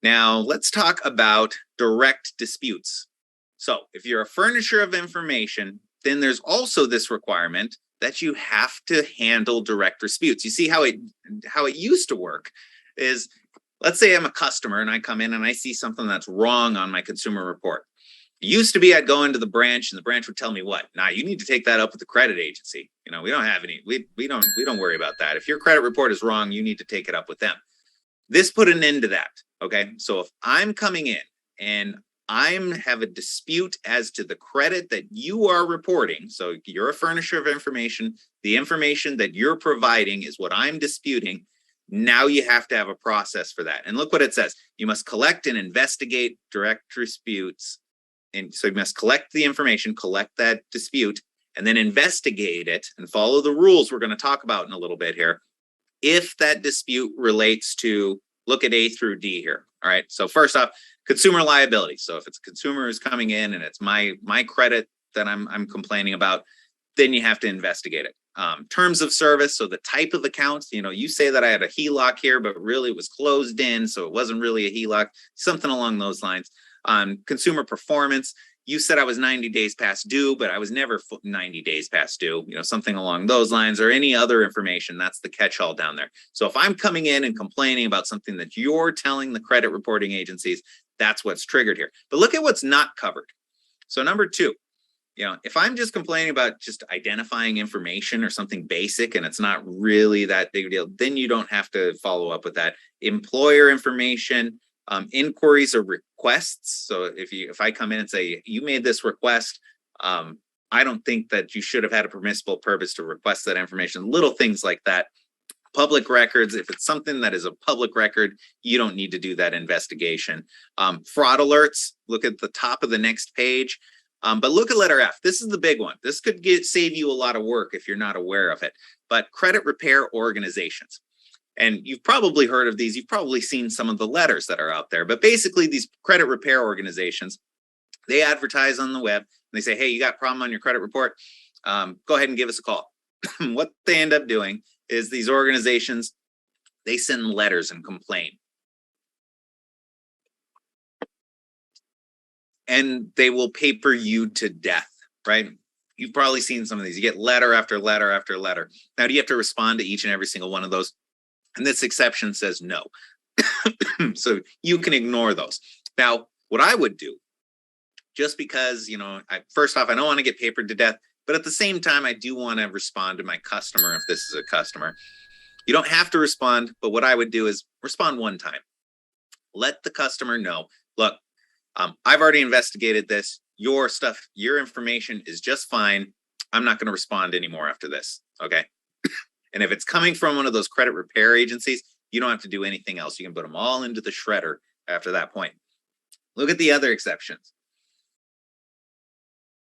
Now, let's talk about direct disputes. So, if you're a furnisher of information, then there's also this requirement that you have to handle direct disputes. You see how it used to work is, let's say I'm a customer and I come in and I see something that's wrong on my consumer report. It used to be I'd go into the branch and the branch would tell me what? Nah, you need to take that up with the credit agency. We don't have any, we don't worry about that. If your credit report is wrong, you need to take it up with them. This put an end to that. Okay. So if I'm coming in and I'm have a dispute as to the credit that you are reporting, so you're a furnisher of information, the information that you're providing is what I'm disputing. Now you have to have a process for that. And look what it says. You must collect and investigate direct disputes. And so you must collect the information, collect that dispute, and then investigate it and follow the rules we're going to talk about in a little bit here. If that dispute relates to, look at A through D here. All right. So first off, consumer liability. So if it's a consumer who's coming in and it's my credit that I'm complaining about, then you have to investigate it. Terms of service. So the type of accounts, you say that I had a HELOC here, but really it was closed in. So it wasn't really a HELOC, something along those lines. Consumer performance. You said I was 90 days past due, but I was never 90 days past due, something along those lines, or any other information. That's the catch-all down there. So if I'm coming in and complaining about something that you're telling the credit reporting agencies, that's what's triggered here. But look at what's not covered. So number two, if I'm just complaining about just identifying information or something basic and it's not really that big a deal, then you don't have to follow up with that. Employer information, inquiries or requests. So if I come in and say, you made this request, I don't think that you should have had a permissible purpose to request that information, little things like that. Public records, if it's something that is a public record, you don't need to do that investigation. Fraud alerts, look at the top of the next page. But look at letter F. This is the big one. This could save you a lot of work if you're not aware of it. But credit repair organizations. And you've probably heard of these. You've probably seen some of the letters that are out there. But basically, these credit repair organizations, they advertise on the web. And they say, hey, you got a problem on your credit report? Go ahead and give us a call. What they end up doing is these organizations, they send letters and complain. And they will paper you to death, right? You've probably seen some of these. You get letter after letter after letter. Now, do you have to respond to each and every single one of those? And this exception says no. So you can ignore those. Now, what I would do, just because, first off, I don't want to get papered to death, but at the same time, I do want to respond to my customer if this is a customer. You don't have to respond, but what I would do is respond one time. Let the customer know, look, I've already investigated this. Your stuff, your information is just fine. I'm not going to respond anymore after this. Okay. And if it's coming from one of those credit repair agencies, you don't have to do anything else. You can put them all into the shredder after that point. Look at the other exceptions.